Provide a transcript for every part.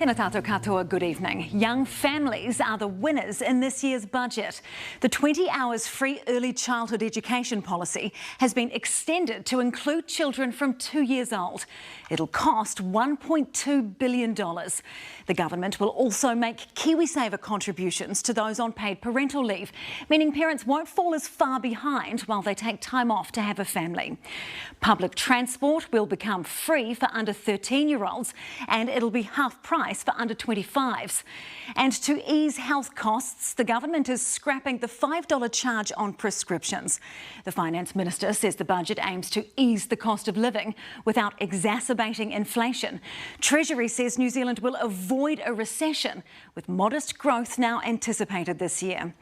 Tēnā tātou katoa, good evening. Young families are the winners in this year's budget. The 20 hours free early childhood education policy has been extended to include children from 2 years old. It'll cost $1.2 billion. The government will also make KiwiSaver contributions to those on paid parental leave, meaning parents won't fall as far behind while they take time off to have a family. Public transport will become free for under 13-year-olds and it'll be half price for under 25s. And to ease health costs, the government is scrapping the $5 charge on prescriptions. The Finance Minister says the budget aims to ease the cost of living without exacerbating inflation. Treasury says New Zealand will avoid a recession, with modest growth now anticipated this year.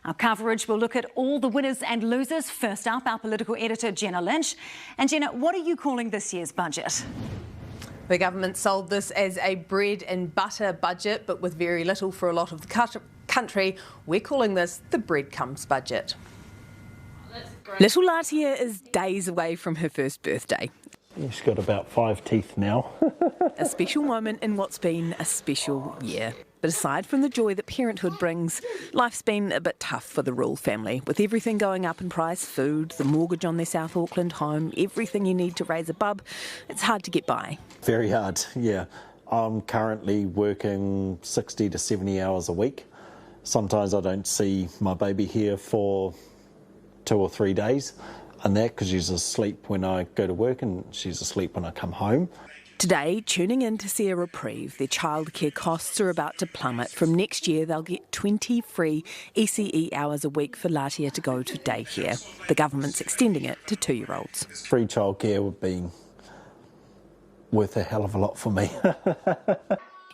Our coverage will look at all the winners and losers. First up, our political editor, Jenna Lynch. And Jenna, what are you calling this year's budget? The government sold this as a bread and butter budget, but with very little for a lot of the country. We're calling this the breadcrumbs budget. Little Latia is days away from her first birthday. She's got about 5 teeth now. A special moment in what's been a special year. But aside from the joy that parenthood brings, life's been a bit tough for the Rule family, with everything going up in price, food, the mortgage on their South Auckland home, everything you need to raise a bub. It's hard to get by. Very hard, yeah. I'm currently working 60 to 70 hours a week. Sometimes I don't see my baby here for 2 or 3 days, and that because she's asleep when I go to work and she's asleep when I come home. Today, tuning in to see a reprieve. Their childcare costs are about to plummet. From next year, they'll get 20 free ECE hours a week for Latia to go to daycare. The government's extending it to 2-year-olds. Free childcare would be worth a hell of a lot for me.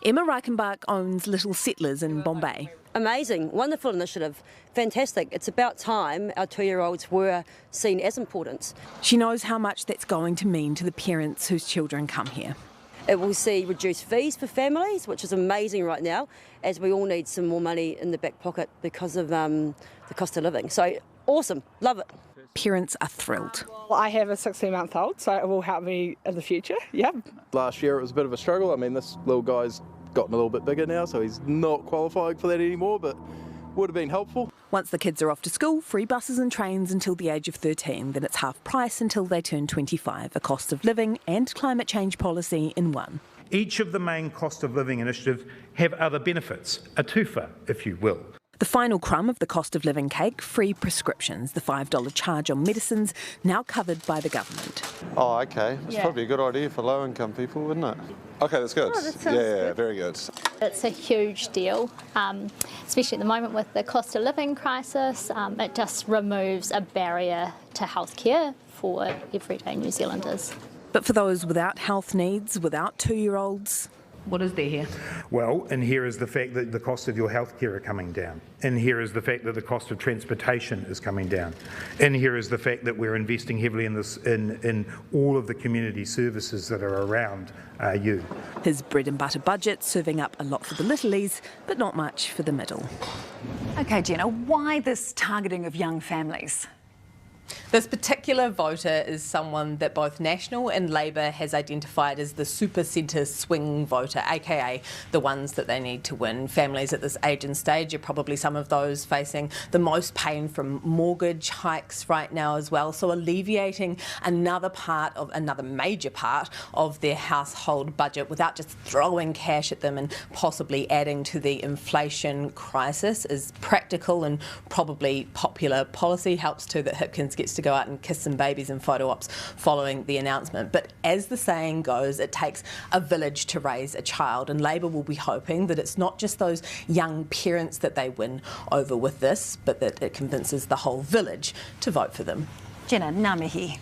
Emma Reichenbach owns Little Settlers in Bombay. Amazing, wonderful initiative, fantastic. It's about time our 2-year-olds were seen as important. She knows how much that's going to mean to the parents whose children come here. It will see reduced fees for families, which is amazing right now, as we all need some more money in the back pocket because of the cost of living. So awesome, love it. Parents are thrilled. Well, I have a 16-month-old, so it will help me in the future, yeah. Last year it was a bit of a struggle. I mean, this little guy's gotten a little bit bigger now, so he's not qualifying for that anymore, but would have been helpful. Once the kids are off to school, free buses and trains until the age of 13, then it's half price until they turn 25, a cost of living and climate change policy in one. Each of the main cost of living initiatives have other benefits, a twofer, if you will. The final crumb of the cost of living cake, free prescriptions, the $5 charge on medicines, now covered by the government. Oh, okay. It's probably a good idea for low-income people, wouldn't it? Okay, that's good. Oh, that sounds good. Very good. It's a huge deal, especially at the moment with the cost of living crisis. It just removes a barrier to healthcare for everyday New Zealanders. But for those without health needs, without 2-year-olds, what is there here? Well, and here is the fact that the cost of your healthcare are coming down. And here is the fact that the cost of transportation is coming down. And here is the fact that we're investing heavily in this in all of the community services that are around you. His bread and butter budget serving up a lot for the littlies, but not much for the middle. OK, Jenna, why this targeting of young families? This particular voter is someone that both National and Labour has identified as the super centre swing voter, aka the ones that they need to win. Families at this age and stage are probably some of those facing the most pain from mortgage hikes right now as well. So alleviating another major part of their household budget without just throwing cash at them and possibly adding to the inflation crisis is practical and probably popular policy. Helps too that Hipkins gets to go out and kiss some babies in photo ops following the announcement. But as the saying goes, it takes a village to raise a child, and Labour will be hoping that it's not just those young parents that they win over with this, but that it convinces the whole village to vote for them. Jenna, ngā mihi.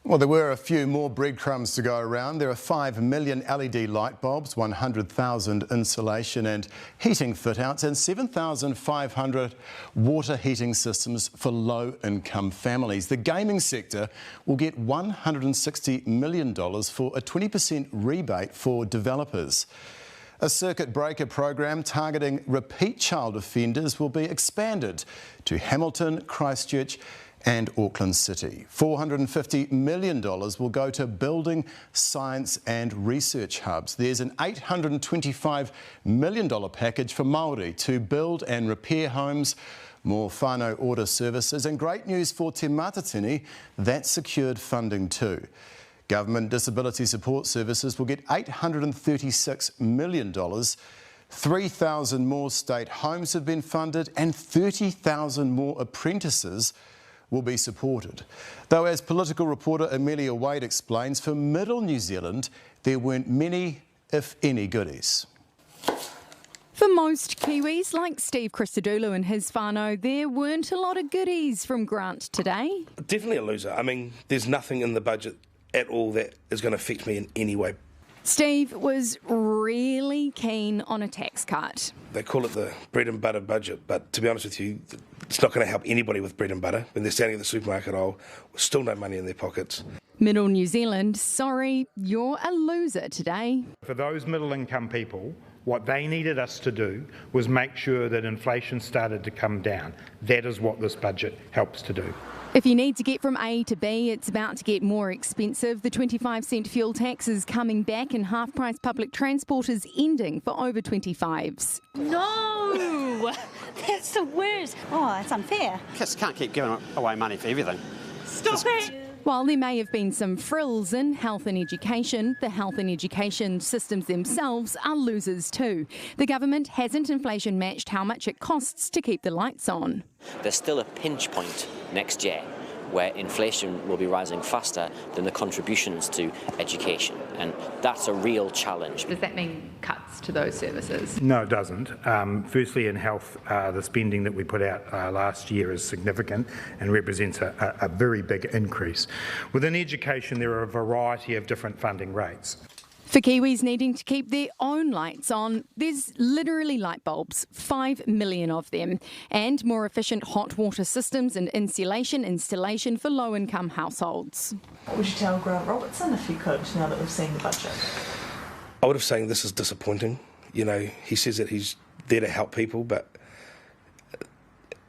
Well, there were a few more breadcrumbs to go around. There are 5 million LED light bulbs, 100,000 insulation and heating fit-outs, and 7,500 water heating systems for low-income families. The gaming sector will get $160 million for a 20% rebate for developers. A circuit breaker program targeting repeat child offenders will be expanded to Hamilton, Christchurch and Auckland City. $450 million will go to building science and research hubs. There's an $825 million package for Māori to build and repair homes, more whānau order services, and great news for Te Mātatini, that secured funding too. Government Disability Support Services will get $836 million. 3,000 more state homes have been funded and 30,000 more apprentices will be supported. Though, as political reporter Amelia Wade explains, for Middle New Zealand, there weren't many, if any, goodies. For most Kiwis, like Steve Christodoulou and his whānau, there weren't a lot of goodies from Grant today. Definitely a loser. I mean, there's nothing in the budget at all that is going to affect me in any way. Steve was really keen on a tax cut. They call it the bread and butter budget, but to be honest with you, it's not going to help anybody with bread and butter. When they're standing at the supermarket aisle with still no money in their pockets. Middle New Zealand, sorry, you're a loser today. For those middle income people, what they needed us to do was make sure that inflation started to come down. That is what this budget helps to do. If you need to get from A to B, it's about to get more expensive. The 25-cent fuel tax is coming back and half-price public transport is ending for over 25s. No! That's the worst. Oh, it's unfair. Just can't keep giving away money for everything. Stop it! While there may have been some frills in health and education, the health and education systems themselves are losers too. The government hasn't inflation matched how much it costs to keep the lights on. There's still a pinch point next year where inflation will be rising faster than the contributions to education, and that's a real challenge. Does that mean cuts to those services? No, it doesn't. Firstly, in health, the spending that we put out last year is significant and represents a very big increase. Within education, there are a variety of different funding rates. For Kiwis needing to keep their own lights on, there's literally light bulbs, 5 million of them, and more efficient hot water systems and insulation installation for low-income households. What would you tell Grant Robertson if you could, now that we've seen the budget? I would have said this is disappointing. You know, he says that he's there to help people, but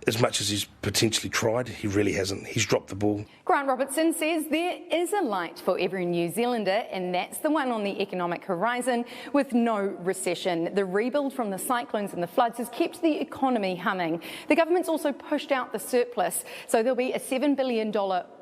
as much as he's potentially tried, he really hasn't. He's dropped the ball. Grant Robertson says there is a light for every New Zealander, and that's the one on the economic horizon with no recession. The rebuild from the cyclones and the floods has kept the economy humming. The government's also pushed out the surplus, so there'll be a $7 billion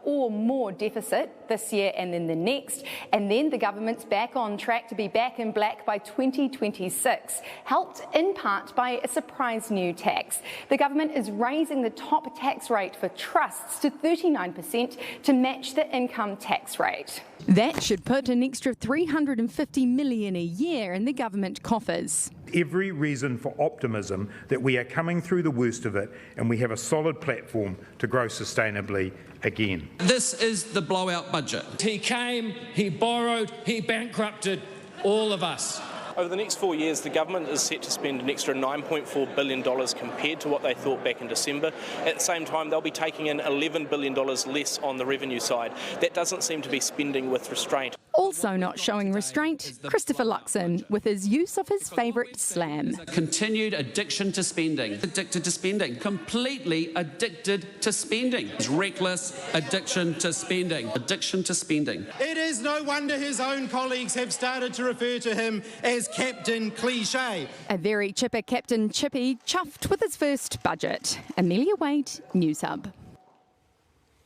or more deficit this year and then the next, and then the government's back on track to be back in black by 2026, helped in part by a surprise new tax. The government is raising the top tax rate for trusts to 39% to match the income tax rate. That should put an extra $350 million a year in the government coffers. Every reason for optimism that we are coming through the worst of it and we have a solid platform to grow sustainably again. This is the blowout budget. He came, he borrowed, he bankrupted all of us. Over the next 4 years, the government is set to spend an extra $9.4 billion compared to what they thought back in December. At the same time, they'll be taking in $11 billion less on the revenue side. That doesn't seem to be spending with restraint. Also not showing restraint, Christopher Luxon, with his use of his favourite slam. Continued addiction to spending. Addicted to spending. Completely addicted to spending. It's reckless addiction to spending. Addiction to spending. It is no wonder his own colleagues have started to refer to him as Captain Cliche. A very chipper Captain Chippy chuffed with his first budget. Amelia Wade, Newshub.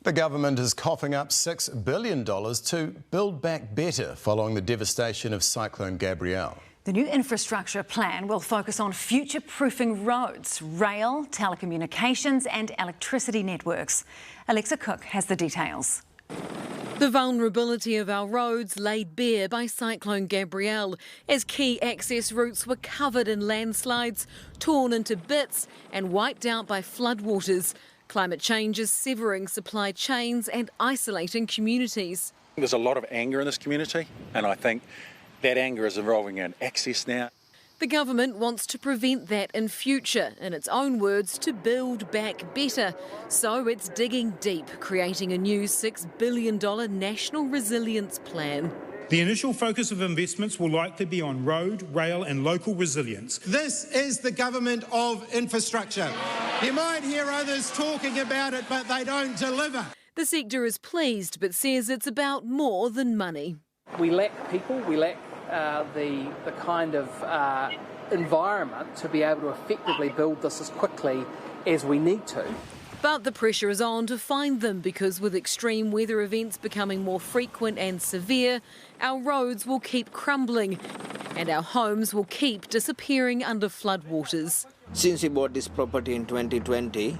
The government is coughing up $6 billion to build back better following the devastation of Cyclone Gabrielle. The new infrastructure plan will focus on future-proofing roads, rail, telecommunications and electricity networks. Alexa Cook has the details. The vulnerability of our roads laid bare by Cyclone Gabrielle as key access routes were covered in landslides, torn into bits and wiped out by floodwaters. Climate change is severing supply chains and isolating communities. There's a lot of anger in this community, and I think that anger is involving in access now. The government wants to prevent that in future, in its own words, to build back better. So it's digging deep, creating a new $6 billion national resilience plan. The initial focus of investments will likely be on road, rail and local resilience. This is the government of infrastructure. You might hear others talking about it, but they don't deliver. The sector is pleased but says it's about more than money. We lack people, we lack the kind of environment to be able to effectively build this as quickly as we need to. But the pressure is on to find them because with extreme weather events becoming more frequent and severe, our roads will keep crumbling and our homes will keep disappearing under floodwaters. Since we bought this property in 2020,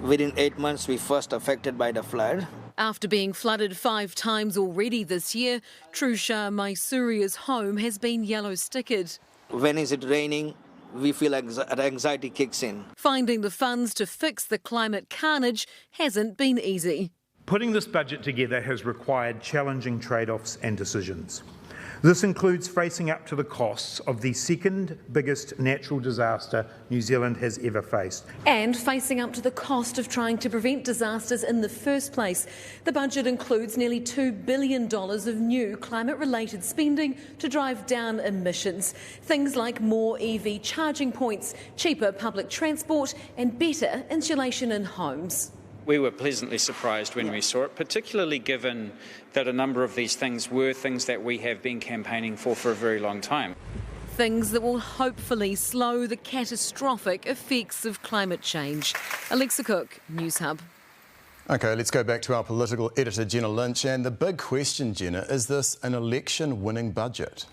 within 8 months we first affected by the flood. After being flooded 5 times already this year, Trusha Maisuria's home has been yellow stickered. When is it raining, we feel anxiety kicks in. Finding the funds to fix the climate carnage hasn't been easy. Putting this budget together has required challenging trade-offs and decisions. This includes facing up to the costs of the second biggest natural disaster New Zealand has ever faced. And facing up to the cost of trying to prevent disasters in the first place. The budget includes nearly $2 billion of new climate-related spending to drive down emissions. Things like more EV charging points, cheaper public transport and better insulation in homes. We were pleasantly surprised when we saw it, particularly given that a number of these things were things that we have been campaigning for a very long time. Things that will hopefully slow the catastrophic effects of climate change. Alexa Cook, Newshub. OK, let's go back to our political editor, Jenna Lynch. And the big question, Jenna, is this an election-winning budget?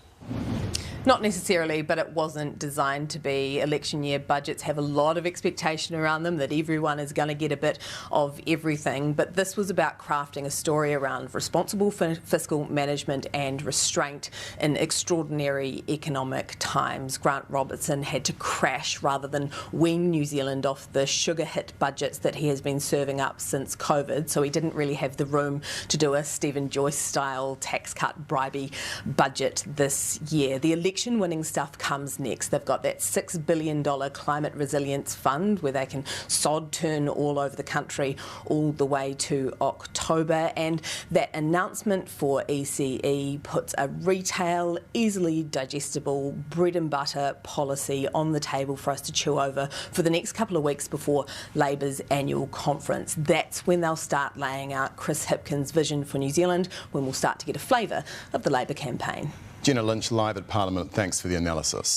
Not necessarily, but it wasn't designed to be. Election year budgets have a lot of expectation around them that everyone is going to get a bit of everything. But this was about crafting a story around responsible fiscal management and restraint in extraordinary economic times. Grant Robertson had to crash rather than wean New Zealand off the sugar-hit budgets that he has been serving up since COVID. So he didn't really have the room to do a Stephen Joyce-style tax cut bribey budget this year. The election-winning stuff comes next. They've got that $6 billion climate resilience fund where they can sod turn all over the country all the way to October. And that announcement for ECE puts a retail, easily digestible bread and butter policy on the table for us to chew over for the next couple of weeks before Labour's annual conference. That's when they'll start laying out Chris Hipkins' vision for New Zealand, when we'll start to get a flavour of the Labour campaign. Jenna Lynch live at Parliament. Thanks for the analysis.